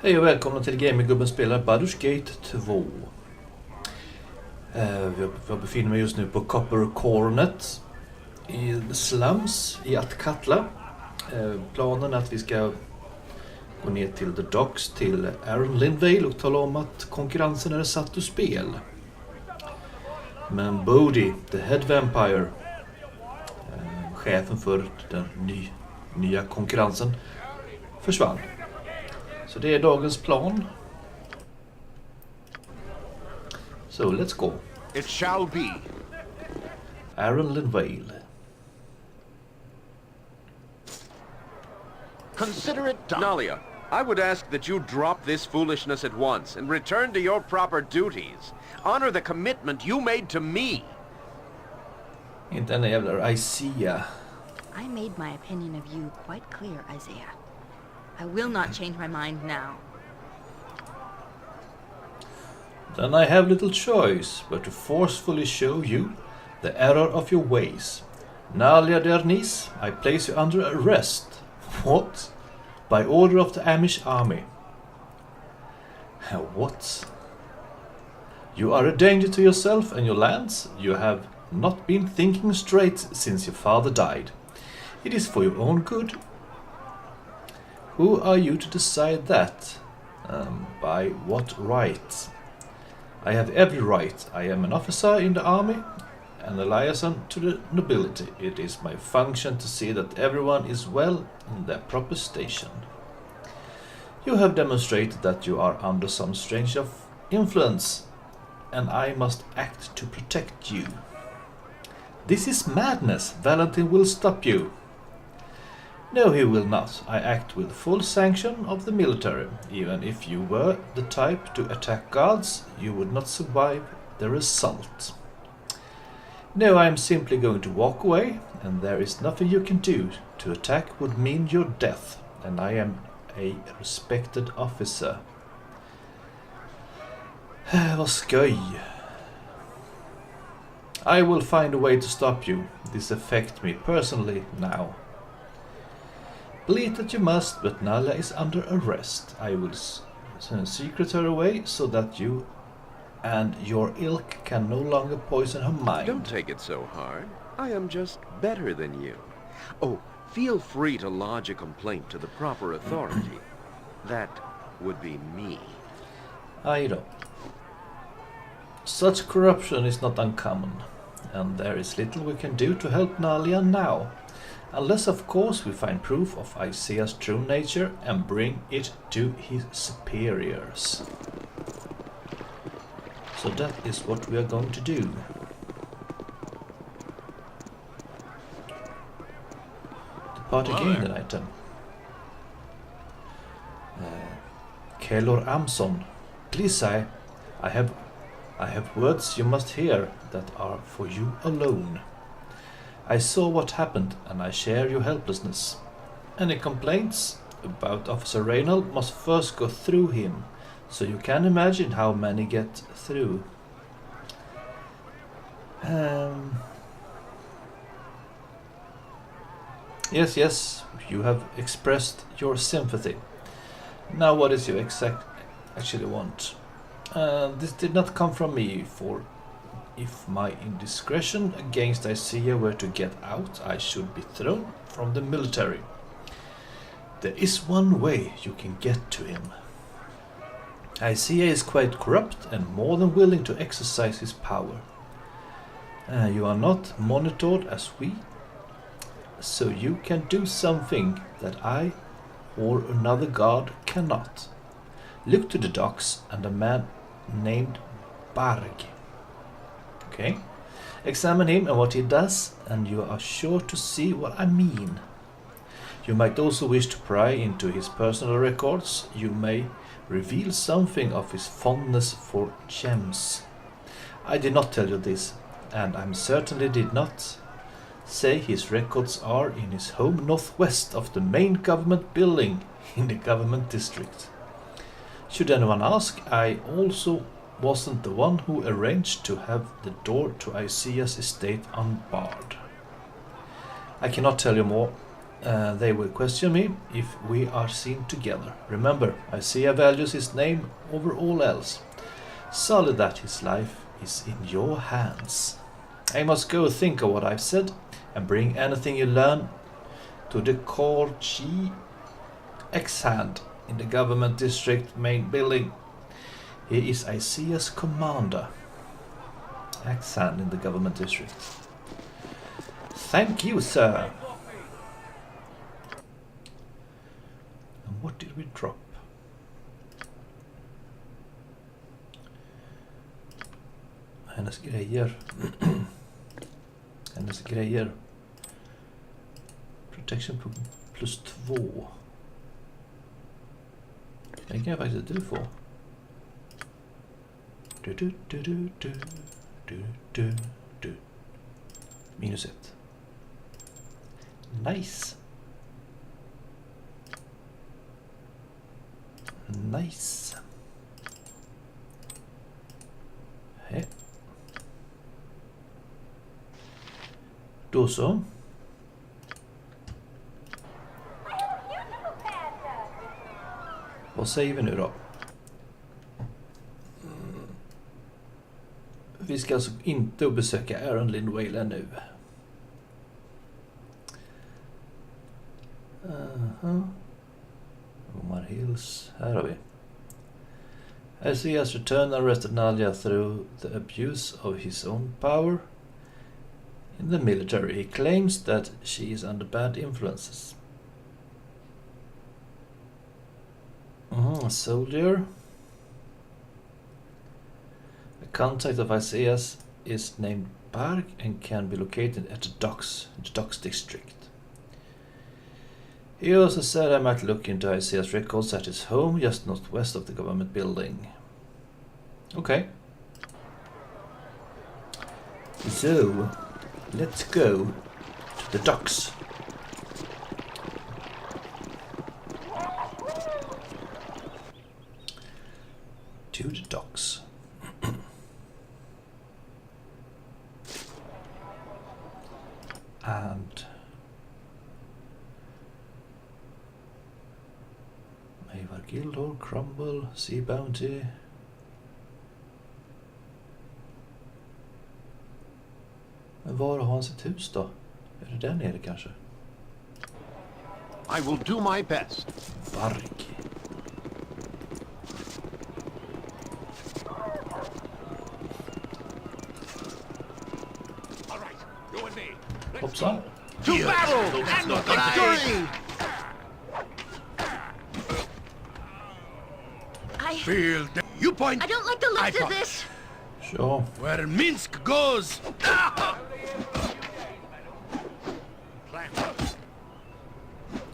Hej och välkomna till Gamergubben spelar Baldur's Gate 2. Jag befinner mig just nu på Copper Coronet i The Slums i Atkatla. Planen är att vi ska gå ner till The Docks till Aaron Lindvale och tala om att konkurrensen är satt ur spel. Men Bodhi, the head vampire, chefen för den nya konkurrensen, försvann. Så det är dagens plan. So let's go. It shall be. Aaron Lindvale. Consider it done. Nalia, I would ask that you drop this foolishness at once and return to your proper duties. Honor the commitment you made to me. Inte en jävla Isaiah. I made my opinion of you quite clear, Isaiah. I will not change my mind now. Then I have little choice but to forcefully show you the error of your ways. Nalia Dernis, I place you under arrest. What? By order of the Amish army. What? You are a danger to yourself and your lands. You have not been thinking straight since your father died. It is for your own good. Who are you to decide that? By what right? I have every right. I am an officer in the army, and a liaison to the nobility. It is my function to see that everyone is well in their proper station. You have demonstrated that you are under some strange influence, and I must act to protect you. This is madness. Valentin will stop you. No, he will not. I act with full sanction of the military. Even if you were the type to attack guards, you would not survive the result. No, I am simply going to walk away, and there is nothing you can do. To attack would mean your death, and I am a respected officer. Vad skoj. I will find a way to stop you. This affects me personally now. Believe that you must, but Nalia is under arrest. I will secret her away so that you and your ilk can no longer poison her mind. Don't take it so hard. I am just better than you. Oh, feel free to lodge a complaint to the proper authority. That would be me. I know. Such corruption is not uncommon, and there is little we can do to help Nalia now. Unless, of course, we find proof of Isaiah's true nature and bring it to his superiors. So that is what we are going to do. Depart again, an item. Kelor Amson, please, I have words you must hear that are for you alone. I saw what happened, and I share your helplessness. Any complaints about Officer Reynald must first go through him, so you can imagine how many get through. Yes, you have expressed your sympathy. Now what is you actually want? This did not come from me, for if my indiscretion against Isaiah were to get out, I should be thrown from the military. There is one way you can get to him. Isaiah is quite corrupt and more than willing to exercise his power. You are not monitored as we, so you can do something that I or another guard cannot. Look to the docks and a man named Barg. Okay. Examine him and what he does, and you are sure to see what I mean. You might also wish to pry into his personal records. You may reveal something of his fondness for gems. I did not tell you this, and I certainly did not say his records are in his home northwest of the main government building in the government district. Should anyone ask, I also wasn't the one who arranged to have the door to Isaiah's estate unbarred. I cannot tell you more. They will question me if we are seen together. Remember, Isaiah values his name over all else. Solid that his life is in your hands. I must go think of what I've said and bring anything you learn to the Korchi X-Hand in the government district main building. He is Isaiah's commander. X-Hand in the government district. Thank you, sir. And what did we drop? Hennes grejer. Hennes grejer. Protection plus 2. Den kan jag faktiskt du få. Du. -1. Nice. Nice. Hej. Då så. Vad säger vi nu då? Vi ska alltså inte besöka Aaron Lindwale ännu. Omar Hills. Här har vi. As he has returned and arrested Nalia through the abuse of his own power in the military. He claims that she is under bad influences. A soldier. A contact of Isaiah's is named Bark and can be located at the docks district. He also said I might look into Isaiah's records at his home just northwest of the government building. Okay. So, let's go to the docks. To the docks. And Mavar Guildhall, Crumble, Sea Bounty. Men var har han sitt hus då? Är det där nere kanske? I will do my best. Varg. All right, you and me. Hoppsan. To battle and victory! Field. You point I don't like the look I of point. this. Sure. where Minsk goes.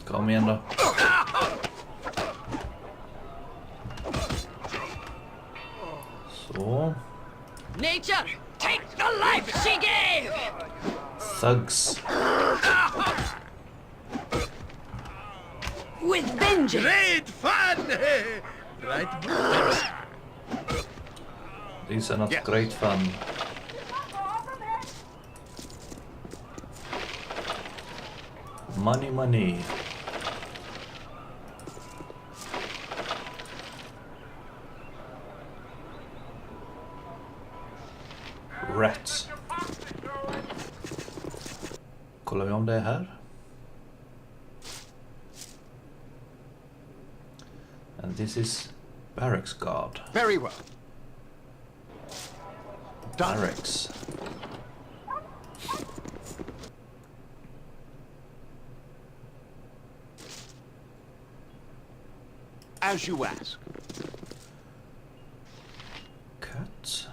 Kom igen då. Så. Nature, take the life she gave! Thugs. With vengeance! Great fun! Right? These are not Yes. great fun. Money. Rats. Kollar vi om det är här. And this is barracks guard. Very well. Done. Barracks. As you ask. Cut.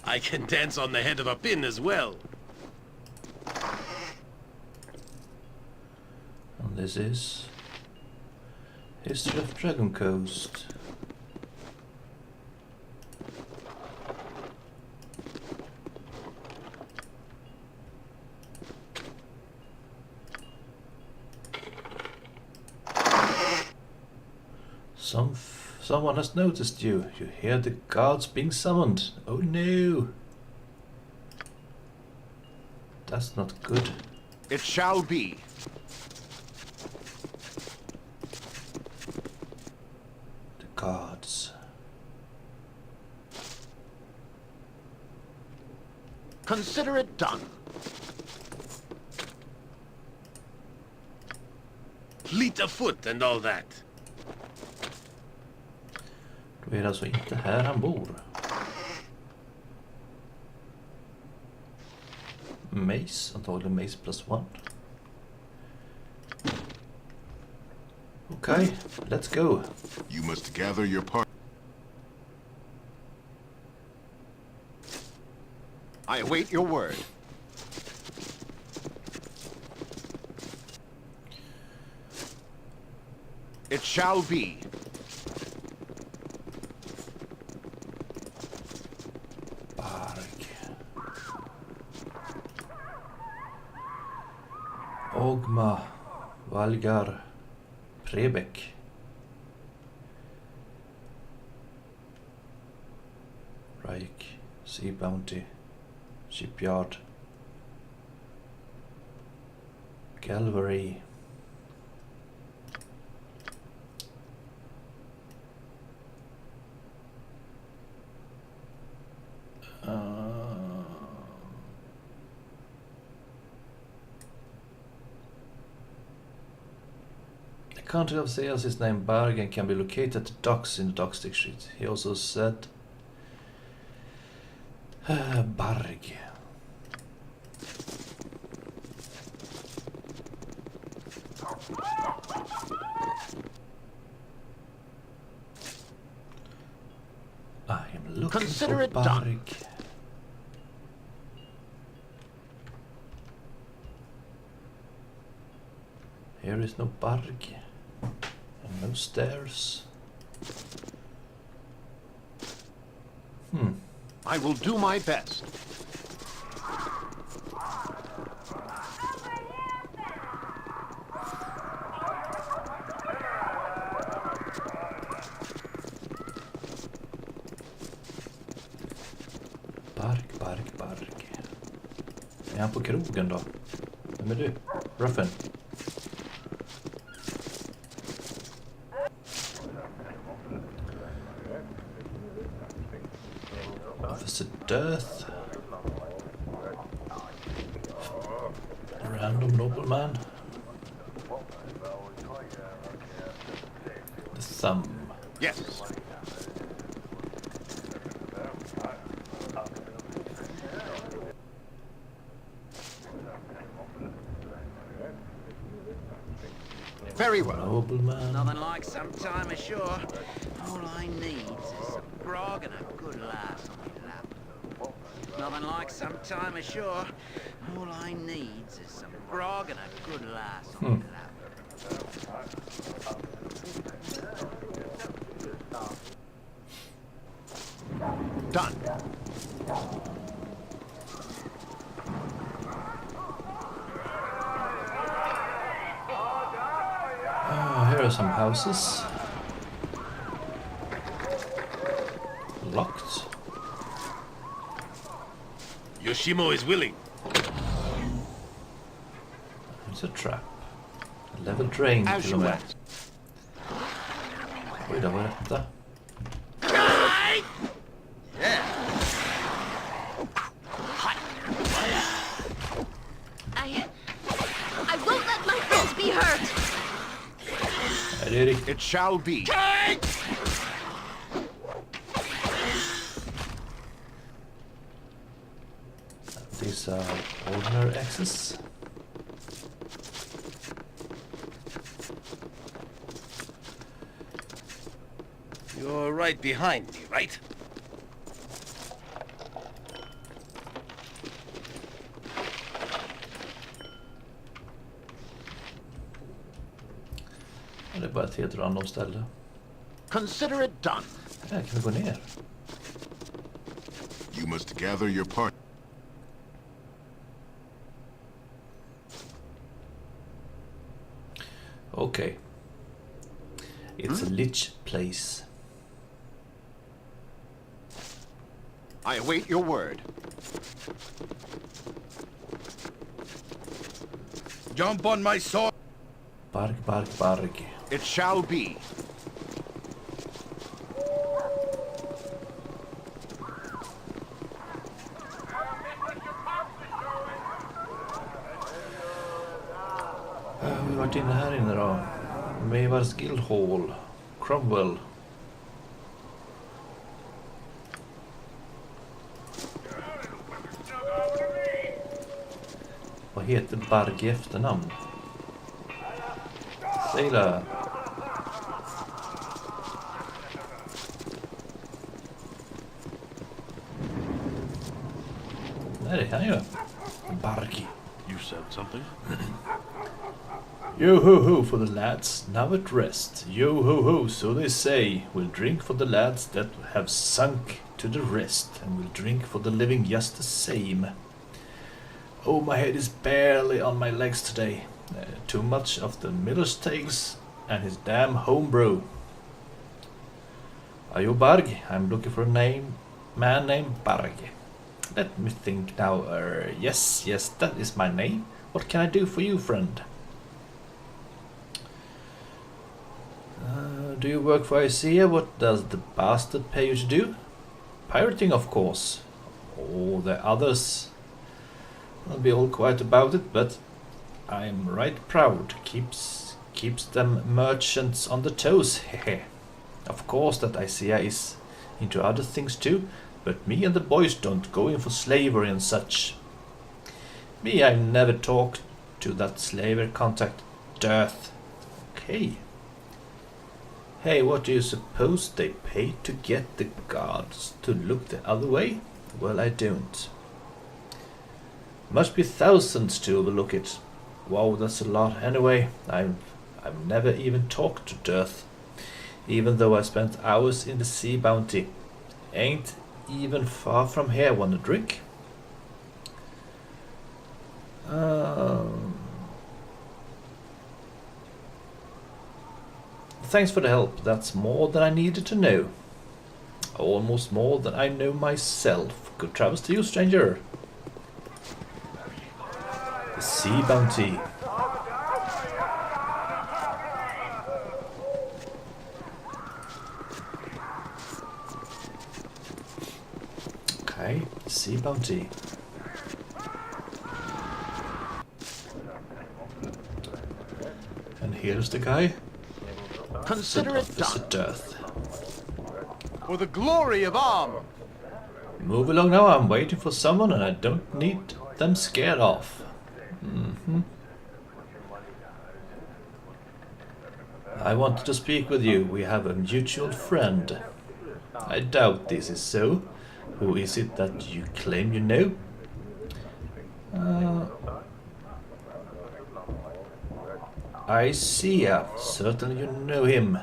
I can dance on the head of a pin as well. And this is History of Dragon Coast. Someone has noticed you. You hear the guards being summoned. Oh no! That's not good. It shall be. The gods. Consider it done. Fleet of foot and all that. Då är det alltså inte här han bor. Mace, antagligen Mace +1. Okay, let's go. You must gather your part. I await your word. It shall be. Barg. Ogma. Valgar. Prebek. Reich. Sea Bounty. Shipyard. Gallery. The country of sales is named Berg and can be located at the docks in the dock district. He also said Barg. I am looking Consider for it Barg. done. Here is no Barg and no stairs. I will do my best. Barg. Är han på krogen då? Vem är du? Ruffin. Officer Death. Random nobleman. The Thumb. Yes. Very well. Nobleman. Nothing like some time ashore. All I need is some grog and a good laugh on my lap. Nothing like some time ashore. All I need is some grog and a good laugh on my lap. Done. Here are some houses. Locked. Yoshimo is willing. It's a trap. A level drain As till och you med. asked. Oj, det var detta. I won't let my friends be hurt! Nej, det är riktigt. It shall be. These are ordinary access. You're right behind me, right? Det är bara ett helt random ställe. Consider it done. Här kan vi gå ner. You must gather your part. Okay. It's a lich place. I await your word. Jump on my sword. Barg, barg, barg. It shall be. Vi har varit inne här inne då. Mevars Guildhall. Cromwell. Vad heter Barg i efternamn? Säg det. Nej, det är han ju. Barg. You said something? Yo ho ho for the lads, now at rest. Yo ho ho, so they say. We'll drink for the lads that have sunk to the rest, and we'll drink for the living just the same. Oh, my head is barely on my legs today. Too much of the miller's tales and his damn homebrew. Are you Barg? I'm looking for a man named Barg. Let me think now. Yes, that is my name. What can I do for you, friend? Do you work for Isaiah? What does the bastard pay you to do? Pirating, of course. Oh, the others will be all quiet about it, but I'm right proud. Keeps them merchants on the toes. Hehe. Of course that Isaiah is into other things too, but me and the boys don't go in for slavery and such. Me, I never talked to that slaver contact Dearth. Okay. Hey, what do you suppose they pay to get the guards to look the other way? Well, I don't. Must be thousands to overlook it. Wow, that's a lot. Anyway, I've never even talked to Dearth, even though I spent hours in the sea bounty. Ain't even far from here. Want a drink? Thanks for the help. That's more than I needed to know. Almost more than I know myself. Good travels to you, stranger. The sea bounty. Okay, sea bounty. And here's the guy. Consider it done. Death. For the glory of Arm. Move along now, I'm waiting for someone and I don't need them scared off. I wanted to speak with you. We have a mutual friend. I doubt this is so. Who is it that you claim you know? Isaiah. Certainly you know him.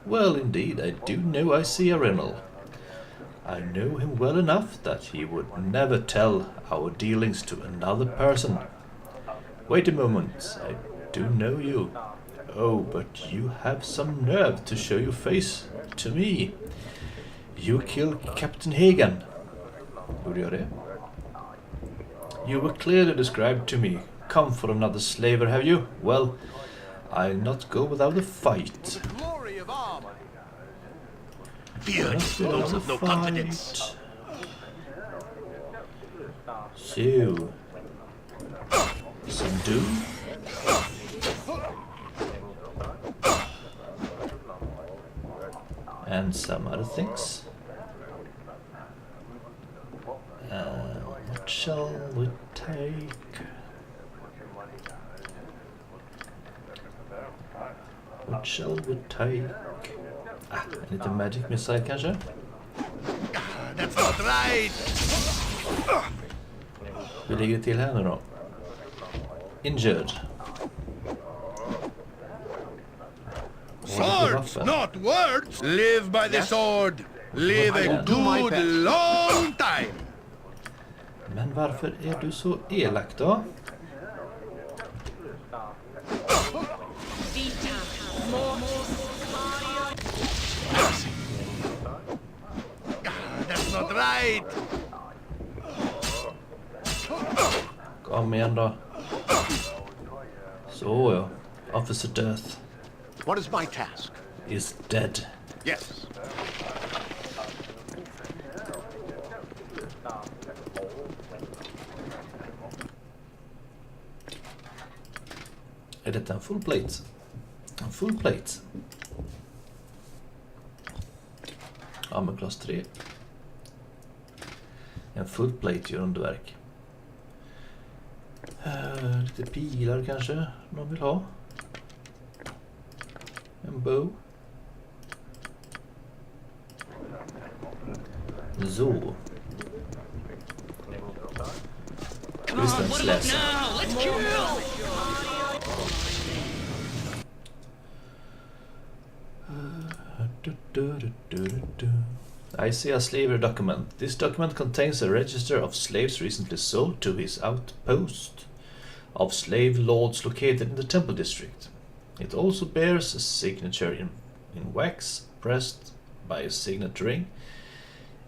Well, indeed, I do know Isaiah Rennell. I know him well enough that he would never tell our dealings to another person. Wait a moment, I do know you. Oh, but you have some nerve to show your face to me. You killed Captain Hagan. Gjorde jag det? You were clearly described to me. Come for another slaver, have you? Well, I'll not go without a fight. Glory of Arm. Fear those of no confidence. So, some do. And some other things. What shall we take? What shall we take? En liten magic missile kanske? That's not right. Hur ligger det till här nu då? Injured. Swords, not words. Live by the sword. Live a good long time. Men varför är du så elak då? That's not right. Kom igen då. Så ja, Officer Death What is my task? is dead. Yes. Är detta en full plate? En full plate. Ja, men klass 3. En full plate gör underverk. Lite pilar kanske någon vill ha. En bow. Så. Visst en släsa. I see a slavery document. This document contains a register of slaves recently sold to his outpost of slave lords located in the Temple District. It also bears a signature in wax pressed by a signet ring.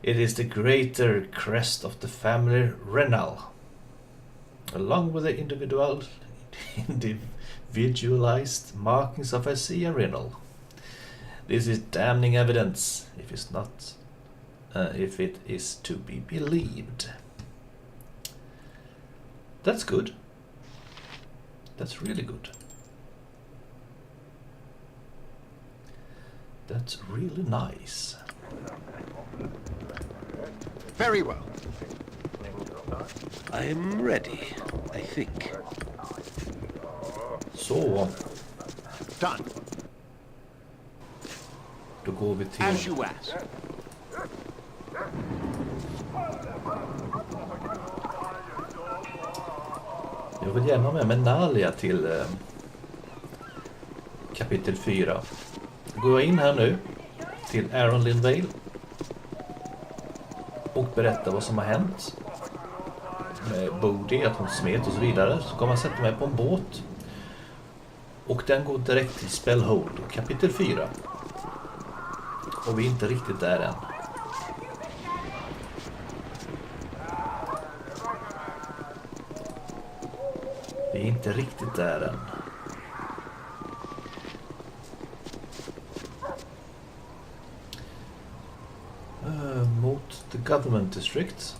It is the greater crest of the family Renal, along with the individualized markings of Isaiah Renal. This is damning evidence, if it is to be believed. That's good. That's really good. That's really nice. Very well. I'm ready, I think. Så, Done. då går vi As till... you ask. Jag vill gärna ha med Nalia till kapitel 4. Då går jag in här nu till Aaron Lindvale och berättar vad som har hänt med Bodhi, att hon smet och så vidare. Så kommer man sätta mig på en båt och den går direkt till Spellhold, kapitel 4. Och vi är inte riktigt där än. Vi är inte riktigt där än. Mot the government district.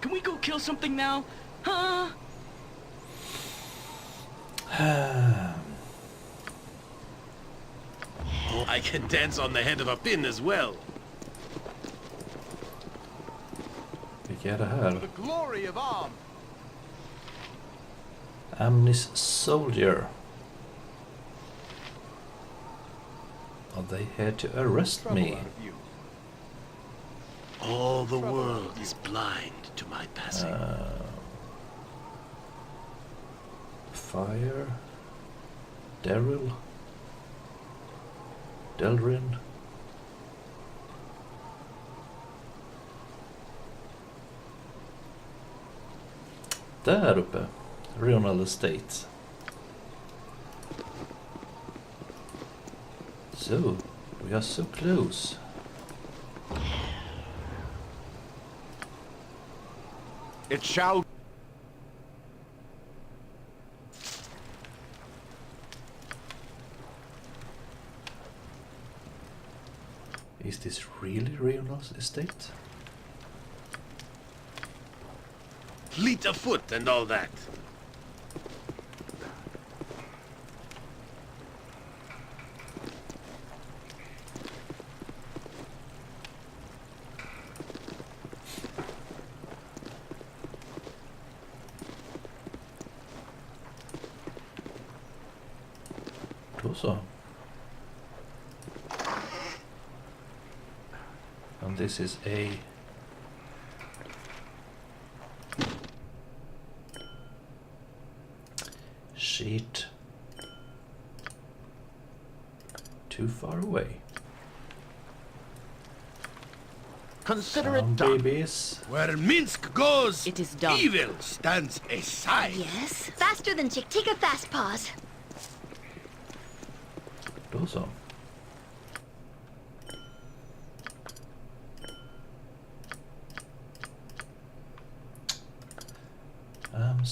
Can we go kill something now? Huh? I can dance on the head of a pin as well. Vilka är det här? The glory of Arm. Amnis soldier. Are they here to arrest me? All the world is blind to my passing. Fire. Daryl. Delrin. Där uppe. Ronald Estate. So, we are so close. It shall. Is this really Ronald's estate? Fleet of foot and all that. Då så. And this is a sheet too far away. Consider it Some done. babies. Where Minsk goes, It is done. evil stands aside. Yes? Faster than Chick. Take a fast pause. Då så.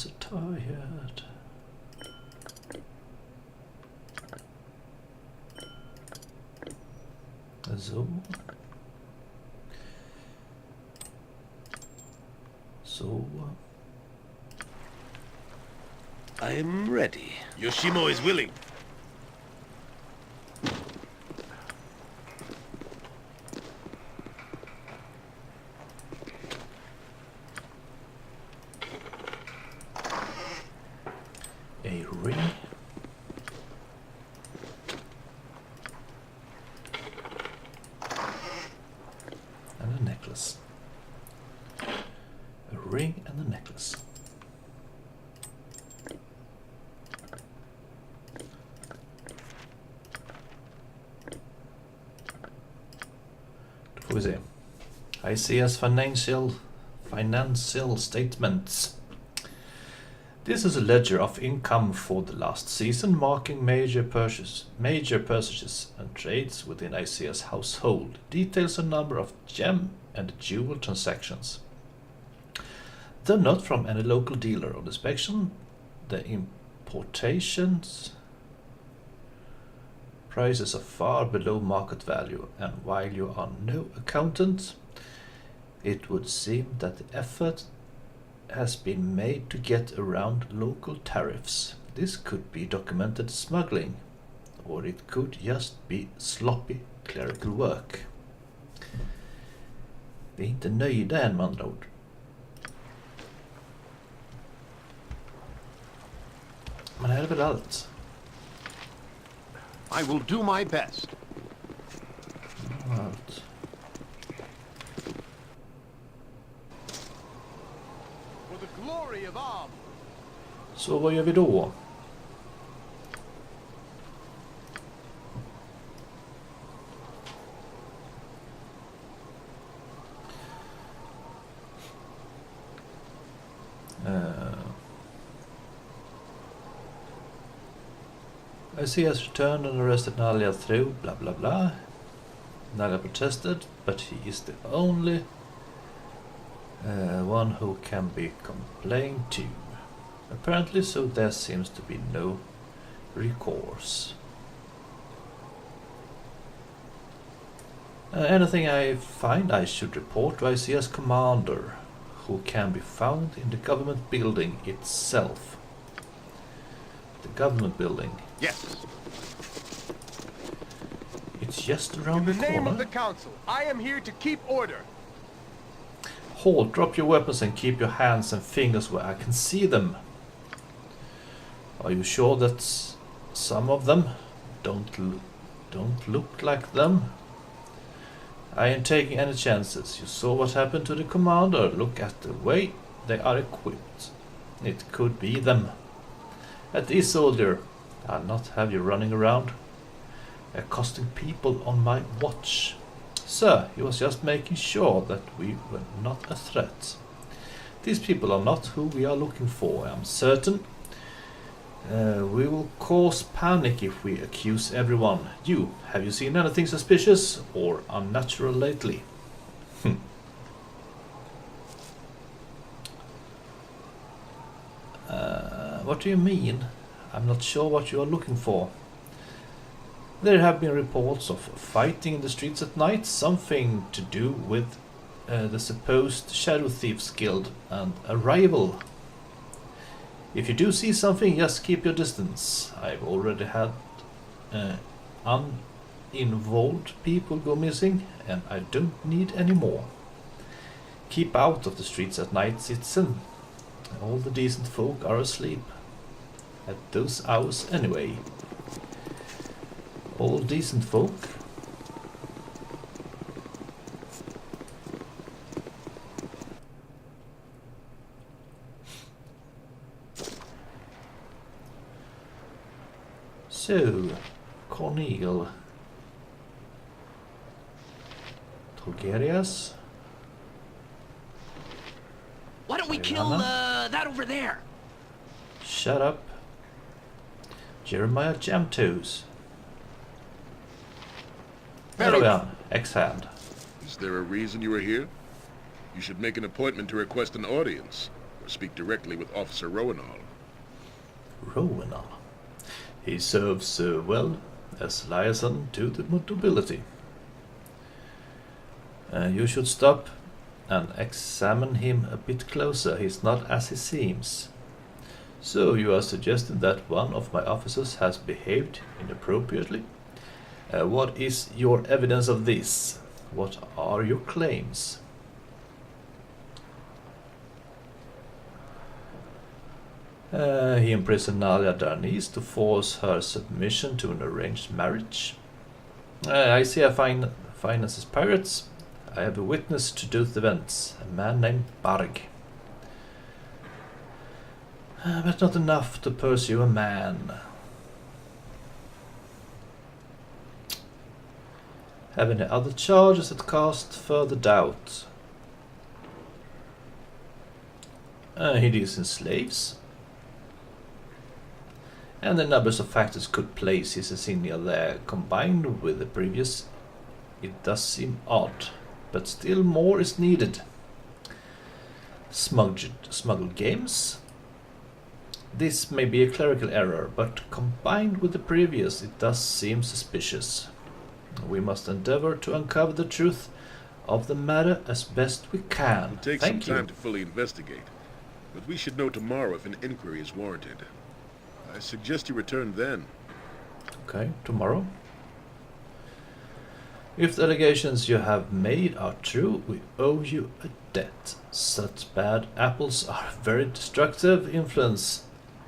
so tired. So. I am ready. Yoshimo is willing. A ring. And a necklace. A ring and a necklace. Då får vi se. I see as financial statements. This is a ledger of income for the last season, marking major purchases and trades within ICEA's household. Details a number of gem and jewel transactions. Though not from any local dealer on inspection, the importations prices are far below market value, and while you are no accountant, it would seem that the effort has been made to get around local tariffs. This could be documented smuggling, or it could just be sloppy clerical work. Vi är inte nöjda än med andra ord. Men här är väl allt. I will do my best. Allt. For the glory of Am. Så vad gör vi då? I see has returned and arrested Nalia through blah blah blah. Nalia protested, but he is the only one who can be complained to. Apparently, so there seems to be no recourse. Anything I find I should report to ICS commander, who can be found in the government building itself. The government building. Yes. It's just around In the name corner. of the council, I am here to keep order. Halt, drop your weapons and keep your hands and fingers where I can see them. Are you sure that some of them don't look like them? I ain't taking any chances. You saw what happened to the commander. Look at the way they are equipped. It could be them. At ease, soldier. I'll not have you running around accosting people on my watch. Sir, he was just making sure that we were not a threat. These people are not who we are looking for, I am certain. We will cause panic if we accuse everyone. Have you seen anything suspicious or unnatural lately? What do you mean? I'm not sure what you are looking for. There have been reports of fighting in the streets at night, something to do with the supposed Shadow Thieves Guild and a rival. If you do see something, just keep your distance. I've already had uninvolved people go missing, and I don't need any more. Keep out of the streets at night, citizen. All the decent folk are asleep. At those hours anyway. All decent folk. So, Cornel. Togerias. Why don't we kill that over there? Shut up. Jeremiah Jamtoes. Eloyan, X-Hand. Is there a reason you are here? You should make an appointment to request an audience. speak directly with Officer Rowanall. Rowanall. He serves well as liaison to the nobility. You should stop and examine him a bit closer. He's not as he seems. So you are suggesting that one of my officers has behaved inappropriately? What is your evidence of this? What are your claims? He imprisoned Nalia to force her submission to an arranged marriage. I see I finances pirates. I have a witness to those events, a man named Barg. But not enough to pursue a man. Have any other charges that cast further doubt? He deals in slaves. And the numbers of factors could place his insignia there. Combined with the previous, it does seem odd, but still more is needed. Smuggled games? This may be a clerical error, but combined with the previous, it does seem suspicious. We must endeavor to uncover the truth of the matter as best we can. It'll take some time to fully investigate, but we should know tomorrow if an inquiry is warranted. I suggest you return then. Okay, tomorrow. If the allegations you have made are true, we owe you a debt. Such bad apples are a very destructive influence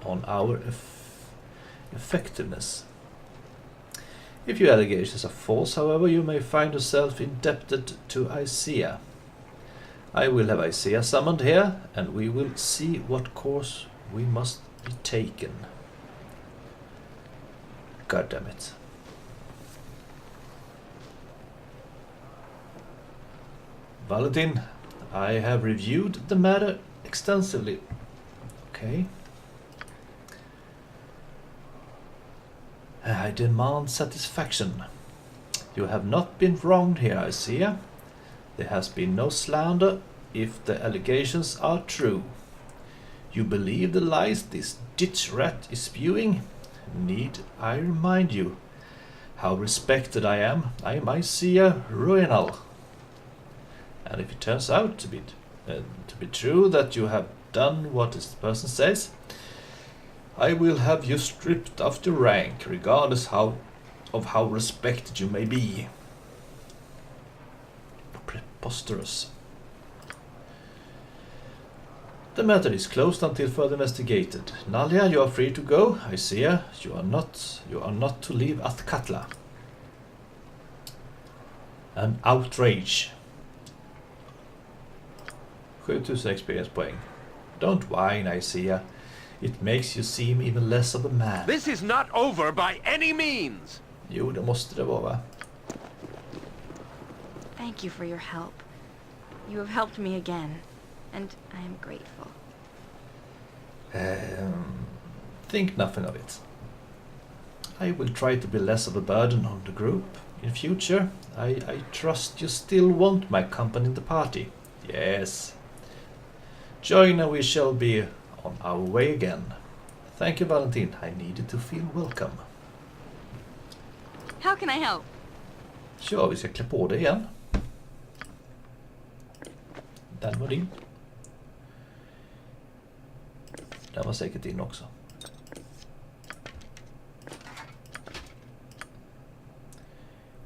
on our effectiveness. If your allegations are false, however, you may find yourself indebted to Isaiah. I will have Isaiah summoned here, and we will see what course we must be taken. God damn it. Valentin, I have reviewed the matter extensively. Okay. I demand satisfaction. You have not been wronged here, Isaiah. There has been no slander if the allegations are true. You believe the lies this ditch rat is spewing? Need I remind you how respected I am? I am Isaiah Rowanall. And if it turns out to be true that you have done what this person says, I will have you stripped of your rank, regardless of how respected you may be. Preposterous. The matter is closed until further investigated. Nalia, you are free to go. Isaiah, you are not to leave Athkatla. An outrage. 7000 experience poäng. Don't whine, Isaiah. It makes you seem even less of a man. This is not over by any means! Jo, det måste det vara, va? Thank you for your help. You have helped me again, and I am grateful. Think nothing of it. I will try to be less of a burden on the group in future. I trust you still want my company in the party. Yes. Join and we shall be on our way again. Thank you, Valentin. I needed to feel welcome. How can I help? Så, vi ska klä på det igen. Den var din. Den var säkert din också.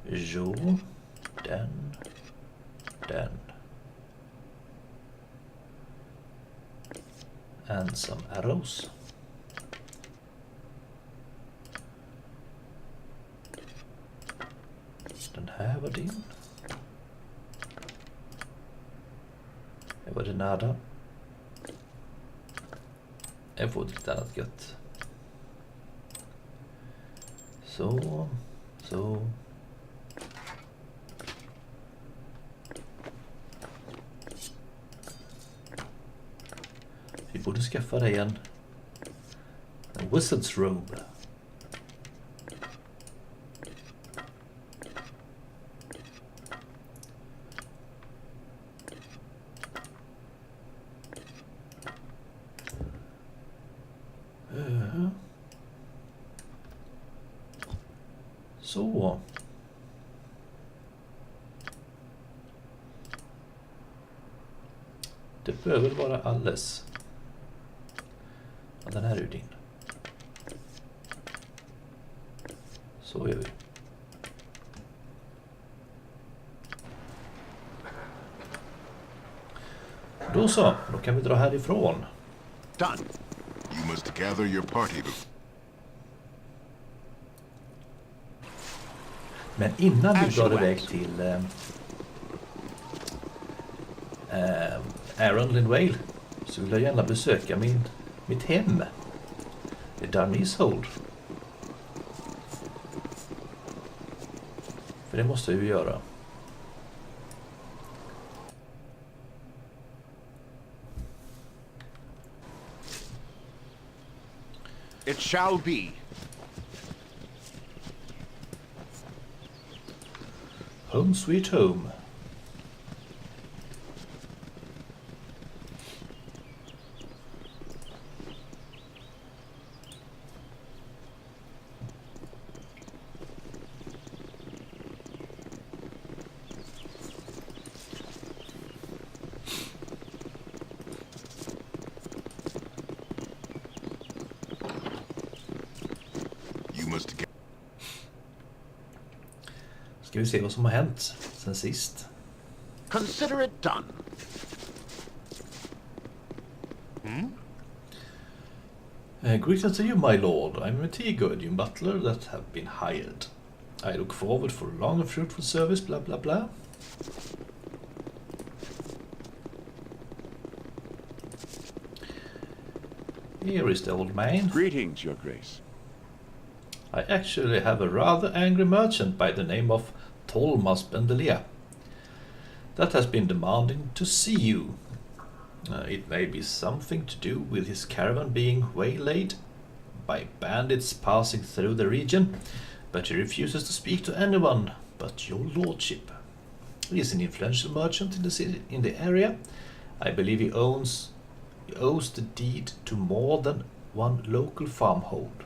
Jo, den. And some arrows. Den här var din. Det var det nada. Jag får lite annat gött. Så. Vi borde skaffa dig en wizard's robe. Så. Det behöver vara alles. Ja, den här är ju din. Så gör vi. Då så, då kan vi dra härifrån. Done. You must gather your party. Men innan vi drar iväg till Aaron Lindwale så vill jag gärna besöka mitt hem. Det är Darnese Hold. För det måste jag ju göra. It shall be. Home sweet home. Ska vi se vad som har hänt sen sist. Consider it done. Greetings to you, my lord. I'm a tea-guardian butler that have been hired. I look forward for a long and fruitful service, blah blah blah. Here is the old man. Greetings, Your Grace. I actually have a rather angry merchant by the name of Tolmas Bendelia that has been demanding to see you. It may be something to do with his caravan being waylaid by bandits passing through the region, but he refuses to speak to anyone but your lordship. He is an influential merchant in the city, in the area. I believe he owes the deed to more than one local farmhold.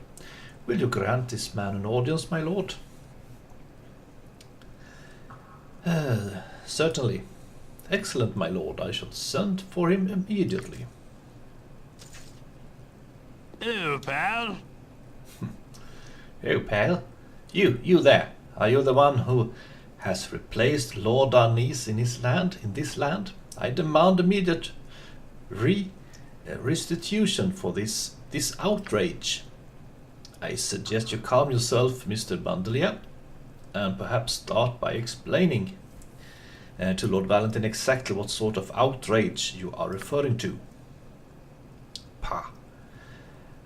Will you grant this man an audience, my lord? Certainly. Excellent, my lord. I shall send for him immediately. Hello, pal. Oh, pal. You there. Are you the one who has replaced Lord Darnese in this land? I demand immediate restitution for this outrage. I suggest you calm yourself, Mr. Bandelia, and perhaps start by explaining to Lord Valentin exactly what sort of outrage you are referring to. Pah.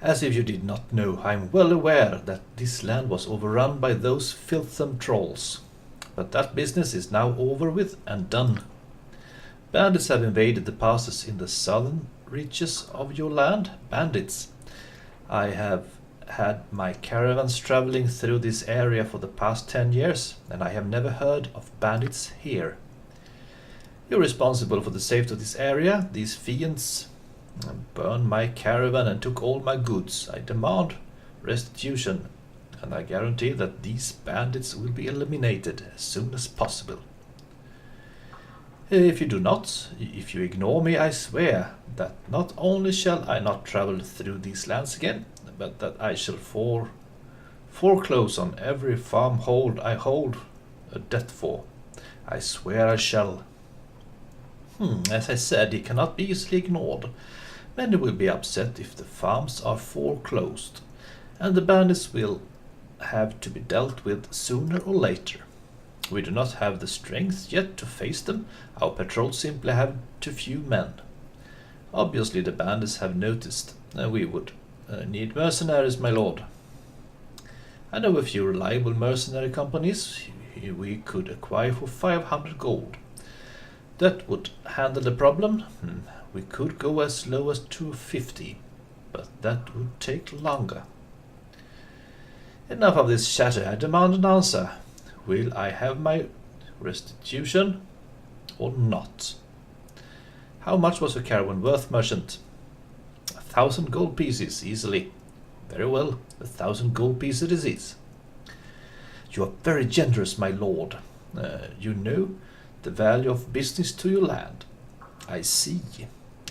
As if you did not know, I am well aware that this land was overrun by those filthsome trolls. But that business is now over with and done. Bandits have invaded the passes in the southern reaches of your land. Bandits. I have had my caravans traveling through this area for the past 10 years, and I have never heard of bandits here. You're responsible for the safety of this area. These fiends burned my caravan and took all my goods. I demand restitution, and I guarantee that these bandits will be eliminated as soon as possible. If you do not, if you ignore me, I swear that not only shall I not travel through these lands again, but that I shall foreclose on every farmhold I hold a debt for. I swear I shall. As I said, he cannot be easily ignored. Many will be upset if the farms are foreclosed, and the bandits will have to be dealt with sooner or later. We do not have the strength yet to face them. Our patrols simply have too few men. Obviously the bandits have noticed, and we would need mercenaries, my lord. I know a few reliable mercenary companies we could acquire for 500 gold. That would handle the problem. We could go as low as 250, but that would take longer. Enough of this chatter. I demand an answer. Will I have my restitution or not? How much was your caravan worth, merchant? 1,000 gold pieces, easily. Very well, 1,000 gold pieces it is. You are very generous, my lord. You know the value of business to your land. I see.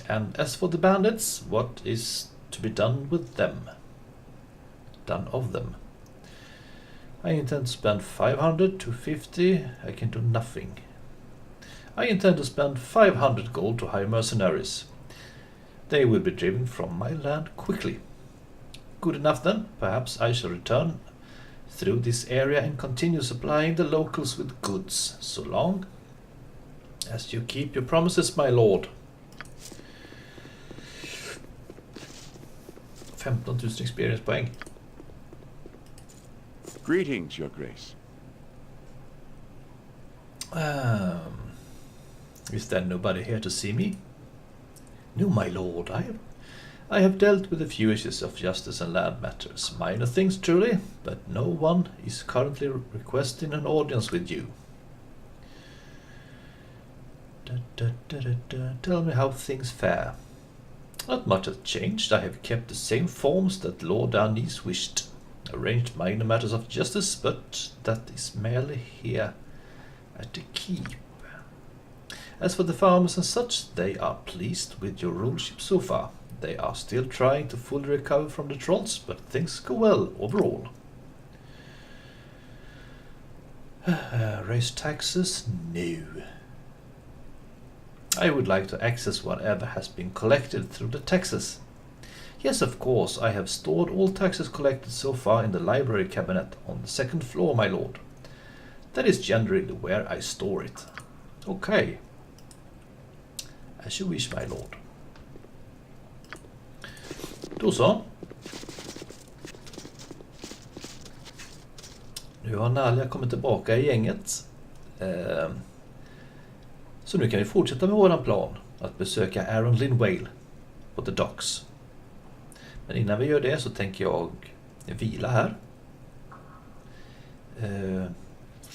And as for the bandits, what is to be done with them? Done of them? I intend to spend 500 to 50. I can do nothing. I intend to spend 500 gold to hire mercenaries. They will be driven from my land quickly. Good enough then. Perhaps I shall return through this area and continue supplying the locals with goods, so long as you keep your promises, my lord. 15,000 experience poäng. Greetings, Your Grace. Is there nobody here to see me? No, my lord. I have dealt with a few issues of justice and land matters. Minor things, truly, but no one is currently requesting an audience with you. Tell me how things fare. Not much has changed. I have kept the same forms that Lord Darnese wished. Arranged minor matters of justice, but that is merely here at the keep. As for the farmers and such, they are pleased with your ruleship so far. They are still trying to fully recover from the trolls, but things go well overall. Raise taxes? No. I would like to access whatever has been collected through the taxes. Yes, of course, I have stored all taxes collected so far in the library cabinet on the second floor, my lord. That is generally where I store it. Okay. As you wish, my lord. Då så. Nu har Nalia kommit tillbaka i gänget. Så nu kan vi fortsätta med våran plan. Att besöka Aaron Linwale på The Docks. Men innan vi gör det så tänker jag vila här.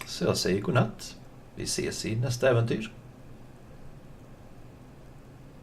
Så jag säger godnatt. Vi ses i nästa äventyr.